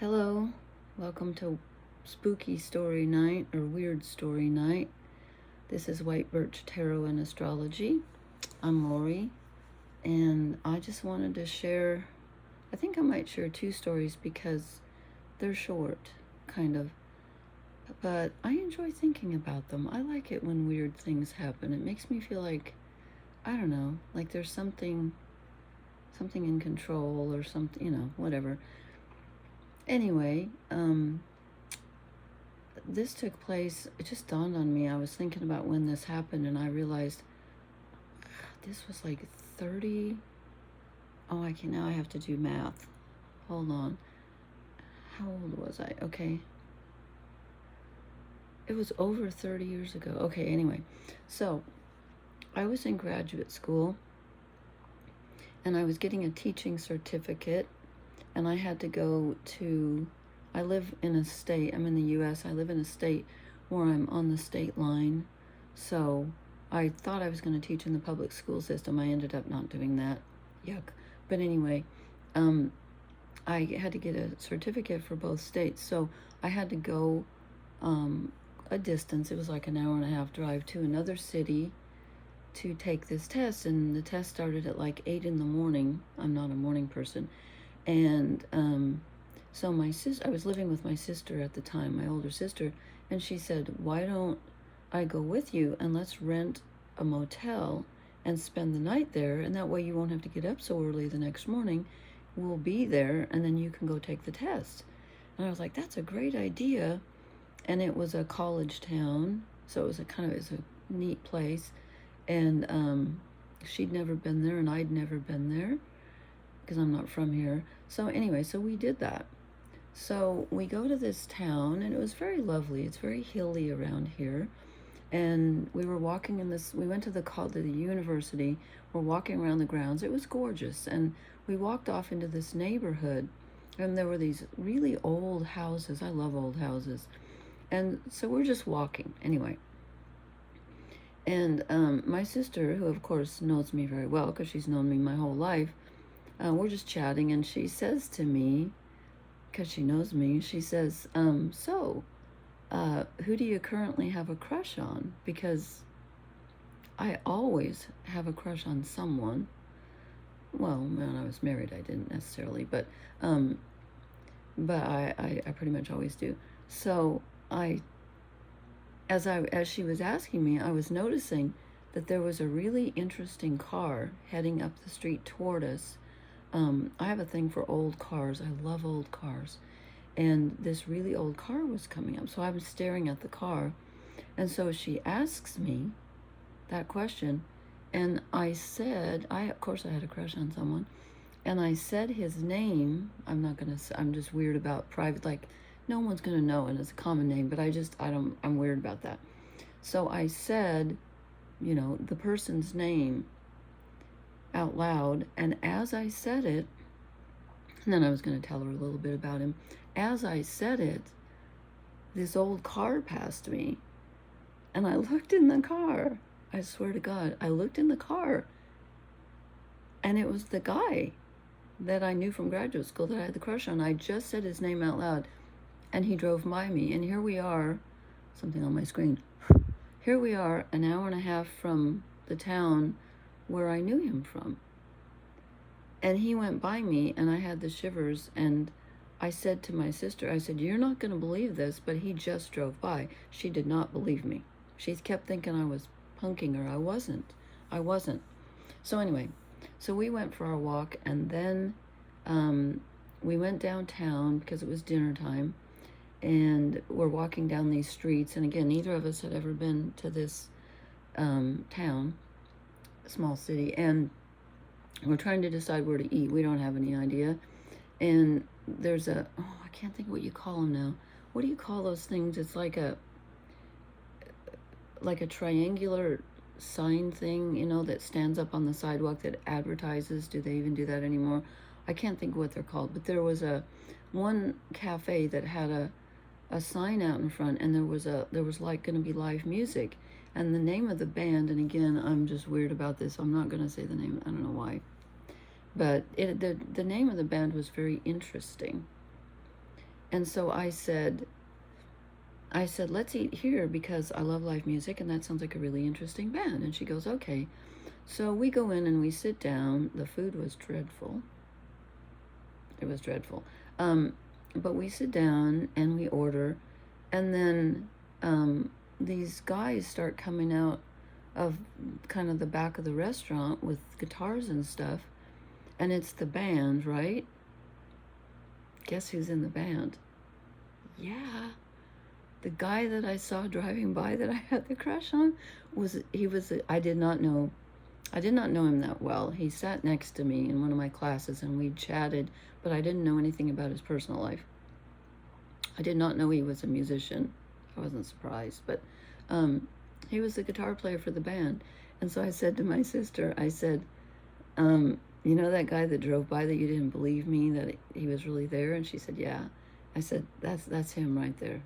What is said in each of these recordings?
Hello, welcome to Spooky Story Night or Weird Story Night. This is White Birch Tarot and Astrology. I'm Lori, and I just wanted to share. I think I might share two stories because they're short, kind of, but I enjoy thinking about them. I like it when weird things happen. It makes me feel like, I don't know, like there's something in control or something, whatever. Anyway, this took place, it just dawned on me. I was thinking about when this happened and I realized this was like 30. Oh, now I have to do math. Hold on. How old was I? Okay. It was over 30 years ago. Okay, anyway. So I was in graduate school and I was getting a teaching certificate, and I had to go to, I live in a state, I'm in the US, I live in a state where I'm on the state line. So I thought I was going to teach in the public school system. I ended up not doing that. Yuck. But anyway, I had to get a certificate for both states. So I had to go a distance. It was like an hour and a half drive to another city to take this test. And the test started at like 8 in the morning. I'm not a morning person. And so I was living with my sister at the time, my older sister, and she said, why don't I go with you and let's rent a motel and spend the night there, and that way you won't have to get up so early the next morning. We'll be there, and then you can go take the test. And I was like, that's a great idea. And it was a college town, so it was a neat place. And she'd never been there, and I'd never been there because I'm not from here. So anyway, so we did that. So we go to this town, and it was very lovely. It's very hilly around here. And we were walking we went to the university. We're walking around the grounds. It was gorgeous. And we walked off into this neighborhood, and there were these really old houses. I love old houses. And so we're just walking anyway. And my sister, who of course knows me very well because she's known me my whole life, we're just chatting, and she says to me, because she knows me, she says, who do you currently have a crush on? Because I always have a crush on someone. Well, when I was married, I didn't necessarily, but I pretty much always do. So as she was asking me, I was noticing that there was a really interesting car heading up the street toward us. I have a thing for old cars. I love old cars. And this really old car was coming up. So I was staring at the car. And so she asks me that question. And I said, of course I had a crush on someone. And I said his name. I'm just weird about private, like no one's going to know, and it's a common name, but I'm weird about that. So I said, the person's name out loud, and as I said it, and then I was going to tell her a little bit about him. As I said it, this old car passed me, and I looked in the car. I swear to God, I looked in the car, and it was the guy that I knew from graduate school that I had the crush on. I just said his name out loud, and he drove by me, and here we are, something on my screen. Here we are, an hour and a half from the town where I knew him from. And he went by me, and I had the shivers, and I said to my sister, I said, you're not going to believe this, but he just drove by. She did not believe me. She kept thinking I was punking her. I wasn't. So anyway, so we went for our walk, and then we went downtown because it was dinner time, and we're walking down these streets. And again, neither of us had ever been to this town, small city, and we're trying to decide where to eat. We don't have any idea. And there's I can't think of what you call them now. What do you call those things? It's like a triangular sign thing, that stands up on the sidewalk that advertises. Do they even do that anymore? I can't think of what they're called, but there was one cafe that had a sign out in front, and there was like going to be live music. And the name of the band, and again, I'm just weird about this, so I'm not going to say the name. I don't know why. But the name of the band was very interesting. And so I said, let's eat here because I love live music and that sounds like a really interesting band. And she goes, okay. So we go in and we sit down. The food was dreadful. It was dreadful. But we sit down and we order. And then these guys start coming out of kind of the back of the restaurant with guitars and stuff. And it's the band, right? Guess who's in the band? Yeah. The guy that I saw driving by that I had the crush on I did not know him that well. He sat next to me in one of my classes and we chatted, but I didn't know anything about his personal life. I did not know he was a musician. I wasn't surprised, but he was the guitar player for the band. And so I said to my sister, I said, you know that guy that drove by that you didn't believe me that he was really there? And she said, yeah. I said, that's him right there.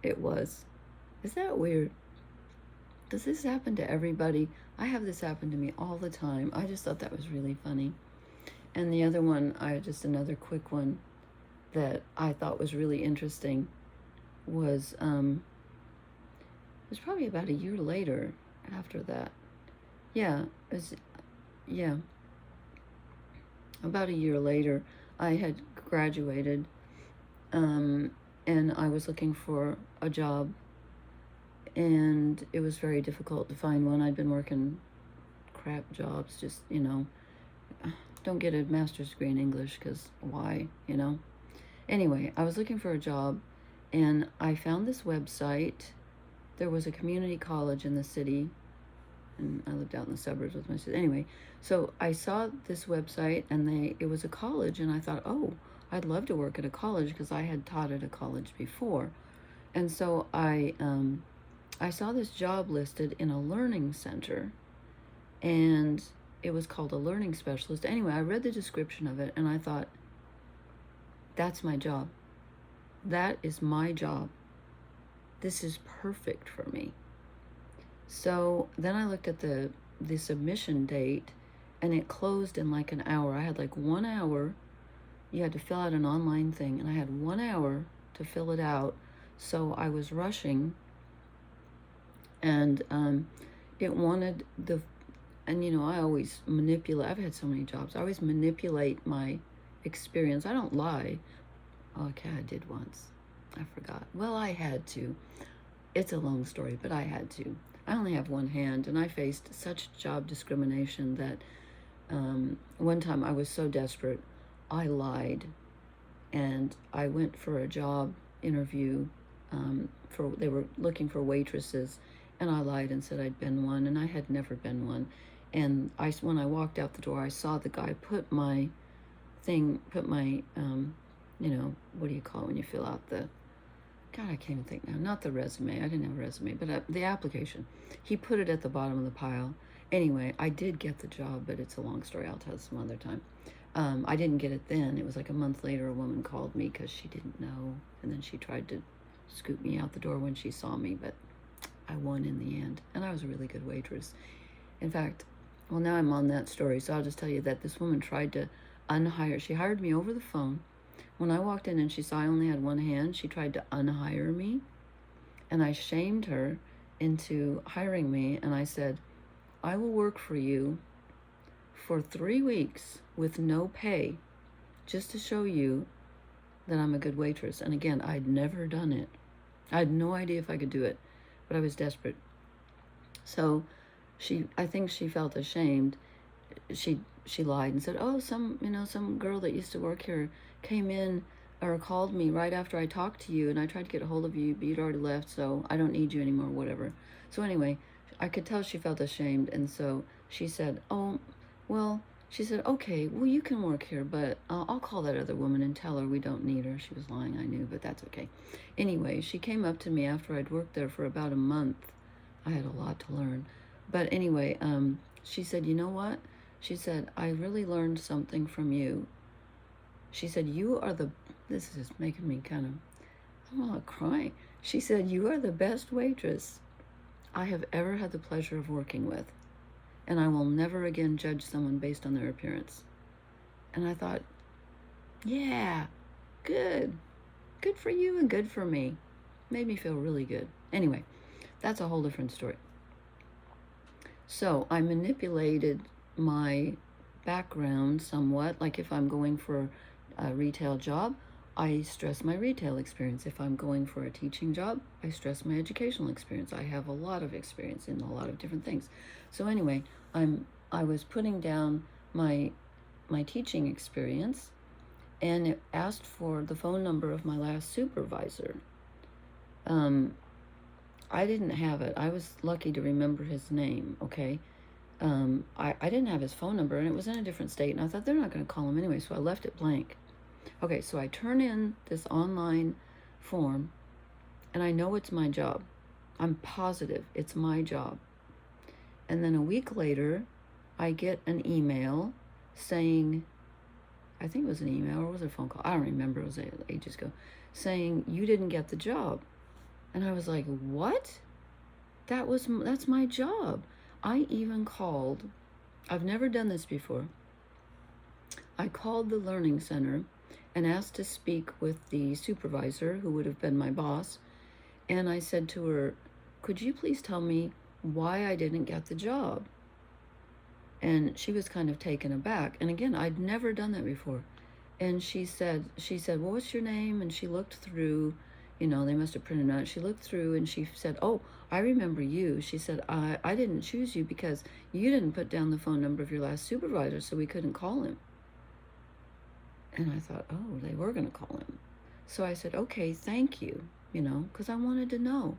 It was. Is that weird? Does this happen to everybody? I have this happen to me all the time. I just thought that was really funny. And the other one, another quick one that I thought was really interesting was, it was probably about a year later after that. About a year later, I had graduated, and I was looking for a job, and it was very difficult to find one. I'd been working crap jobs, just, don't get a master's degree in English, because why, Anyway, I was looking for a job, and I found this website. There was a community college in the city, and I lived out in the suburbs with my sister. Anyway, so I saw this website, and it was a college, and I thought, oh, I'd love to work at a college because I had taught at a college before. And so I saw this job listed in a learning center, and it was called a learning specialist. Anyway, I read the description of it, and I thought, that's my job. That is my job. This is perfect for me. So then I looked at the submission date, and it closed in like an hour. I had like 1 hour. You had to fill out an online thing, and I had 1 hour to fill it out. So I was rushing, and it wanted I always manipulate. I've had so many jobs. I always manipulate my experience. I don't lie. Okay, I did once. I forgot. Well, I had to. It's a long story, but I had to. I only have one hand, and I faced such job discrimination that one time I was so desperate, I lied, and I went for a job interview. They were looking for waitresses, and I lied and said I'd been one, and I had never been one. And when I walked out the door, I saw the guy put my, what do you call it when you fill out the, God, I can't even think now. Not the resume. I didn't have a resume, but the application. He put it at the bottom of the pile. Anyway, I did get the job, but it's a long story. I'll tell some other time. I didn't get it then. It was like a month later, a woman called me because she didn't know. And then she tried to scoop me out the door when she saw me, but I won in the end. And I was a really good waitress. In fact, well, now I'm on that story, so I'll just tell you that this woman tried to unhire. She hired me over the phone. When I walked in and she saw I only had one hand, she tried to unhire me. And I shamed her into hiring me. And I said, I will work for you for 3 weeks with no pay, just to show you that I'm a good waitress. And again, I'd never done it. I had no idea if I could do it, but I was desperate. So I think she felt ashamed. She lied and said, oh, some girl that used to work here came in or called me right after I talked to you, and I tried to get a hold of you, but you'd already left, so I don't need you anymore, whatever. So anyway, I could tell she felt ashamed, and so she said, okay, well, you can work here, but I'll call that other woman and tell her we don't need her. She was lying, I knew, but that's okay. Anyway, she came up to me after I'd worked there for about a month. I had a lot to learn. But anyway, she said, you know what? She said, I really learned something from you. She said, this is making me I'm all crying. She said, you are the best waitress I have ever had the pleasure of working with. And I will never again judge someone based on their appearance. And I thought, yeah, good. good for you and good for me. Made me feel really good. Anyway, that's a whole different story. So I manipulated my background somewhat. Like if I'm going for a retail job, I stress my retail experience. If I'm going for a teaching job, I stress my educational experience. I have a lot of experience in a lot of different things. So anyway, I was putting down my teaching experience, and it asked for the phone number of my last supervisor. I didn't have it. I was lucky to remember his name, okay? I didn't have his phone number, and it was in a different state, and I thought they're not going to call him anyway, so I left it blank. Okay, so I turn in this online form, and I know it's my job. I'm positive it's my job. And then a week later, I get an email saying, I think it was an email or was it a phone call? I don't remember. It was ages ago. Saying, you didn't get the job. And I was like, what? That's my job. I even called. I've never done this before. I called the learning center and asked to speak with the supervisor, who would have been my boss. And I said to her, could you please tell me why I didn't get the job? And she was kind of taken aback. And again, I'd never done that before. And she said, well, what's your name? And she looked through, they must have printed it out. She looked through and she said, oh, I remember you. She said, I didn't choose you because you didn't put down the phone number of your last supervisor, so we couldn't call him. And I thought, oh, they were going to call him. So I said, okay, thank you, because I wanted to know.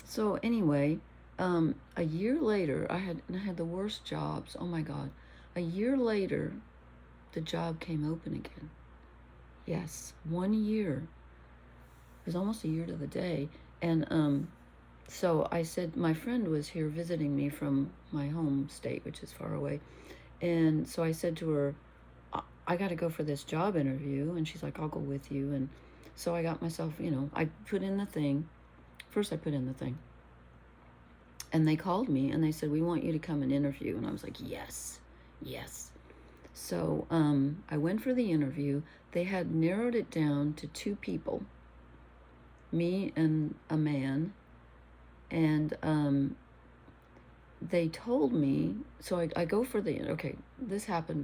So anyway, a year later, I had the worst jobs. Oh my God. A year later, the job came open again. Yes, 1 year. It was almost a year to the day. And so I said, my friend was here visiting me from my home state, which is far away. And so I said to her, I got to go for this job interview. And she's like, I'll go with you. And so I got myself, I put in the thing. First I put in the thing. And they called me and they said, we want you to come and interview. And I was like, yes. So I went for the interview. They had narrowed it down to 2 people, me and a man. And they told me, so I go for this happened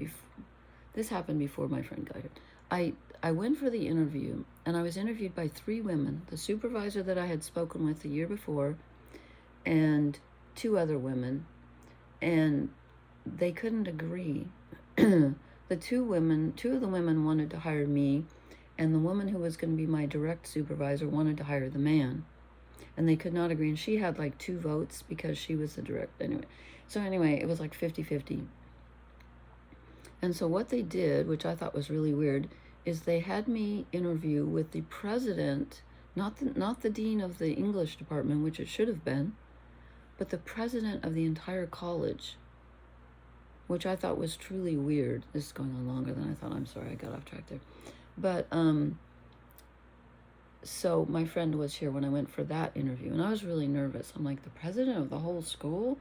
before my friend got here. I went for the interview, and I was interviewed by 3 women, the supervisor that I had spoken with the year before, and 2 other women, and they couldn't agree. The 2 of the women wanted to hire me, and the woman who was going to be my direct supervisor wanted to hire the man. And they could not agree, and she had like 2 votes because she was the direct, anyway. So anyway, it was like 50-50. And so what they did, which I thought was really weird, is they had me interview with the president, not the dean of the English department, which it should have been, but the president of the entire college, which I thought was truly weird. This is going on longer than I thought. I'm sorry, I got off track there. But so my friend was here when I went for that interview, and I was really nervous. I'm like, the president of the whole school?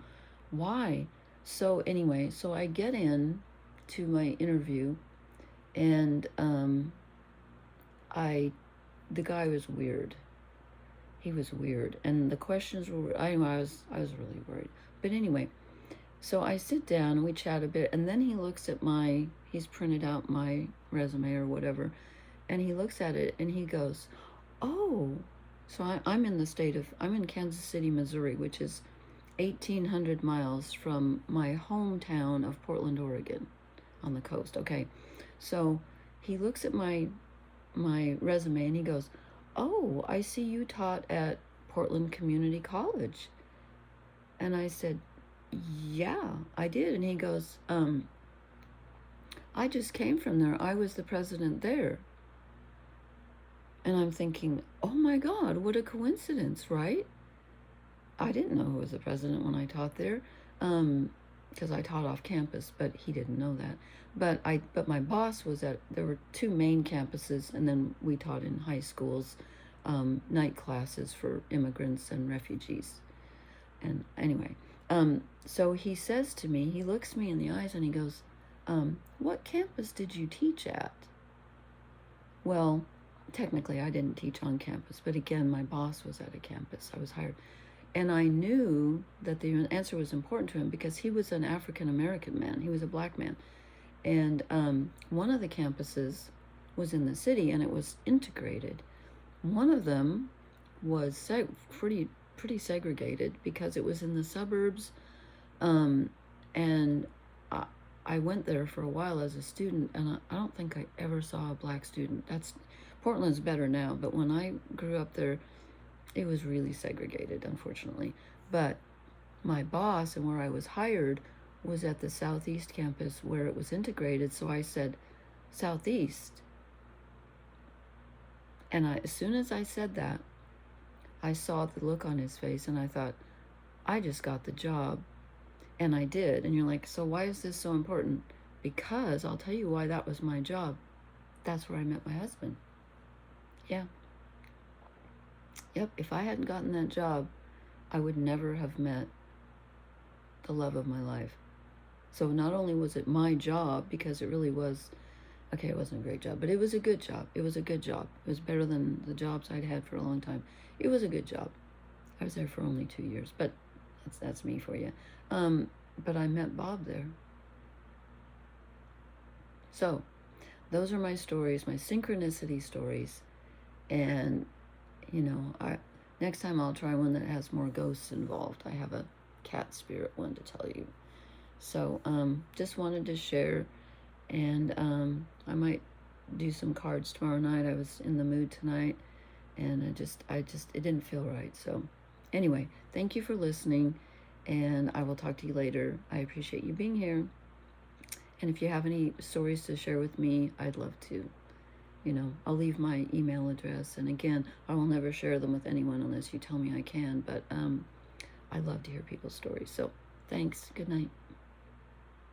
Why? So anyway, so I get in to my interview, and the guy was weird. He was weird, and the questions were, I was really worried. But anyway, so I sit down and we chat a bit, and then he looks at he's printed out my resume or whatever, and he looks at it and he goes, oh, so I'm in Kansas City, Missouri, which is 1,800 miles from my hometown of Portland, Oregon, on the coast. Okay, so he looks at my resume and he goes, oh, I see you taught at Portland Community College. And I said, yeah, I did. And he goes, I just came from there. I was the president there. And I'm thinking, oh my God, what a coincidence, right? I didn't know who was the president when I taught there, because I taught off campus, but he didn't know that. But my boss was there were 2 main campuses, and then we taught in high schools, night classes for immigrants and refugees. And anyway, so he says to me, he looks me in the eyes and he goes, what campus did you teach at? Well, technically I didn't teach on campus, but again, my boss was at a campus. I was hired. And I knew that the answer was important to him because he was an African American man. He was a black man. And one of the campuses was in the city and it was integrated. One of them was pretty segregated because it was in the suburbs. And I went there for a while as a student, and I don't think I ever saw a black student. Portland's better now, but when I grew up there, it was really segregated, unfortunately. But my boss and where I was hired was at the Southeast campus where it was integrated, so I said, Southeast. And as soon as I said that, I saw the look on his face, and I thought, I just got the job. And I did. And you're like, so why is this so important? Because I'll tell you why that was my job. That's where I met my husband. Yeah. Yep, if I hadn't gotten that job, I would never have met the love of my life. So not only was it my job, because it really was, okay, it wasn't a great job, but it was a good job. It was a good job. It was better than the jobs I'd had for a long time. It was a good job. I was there for only 2 years, but that's me for you. But I met Bob there. So those are my stories, my synchronicity stories. And, next time I'll try one that has more ghosts involved. I have a cat spirit one to tell you. So just wanted to share. And I might do some cards tomorrow night. I was in the mood tonight. And it didn't feel right. So anyway, thank you for listening. And I will talk to you later. I appreciate you being here. And if you have any stories to share with me, I'd love to. I'll leave my email address. And again, I will never share them with anyone unless you tell me I can. But I love to hear people's stories. So thanks. Good night.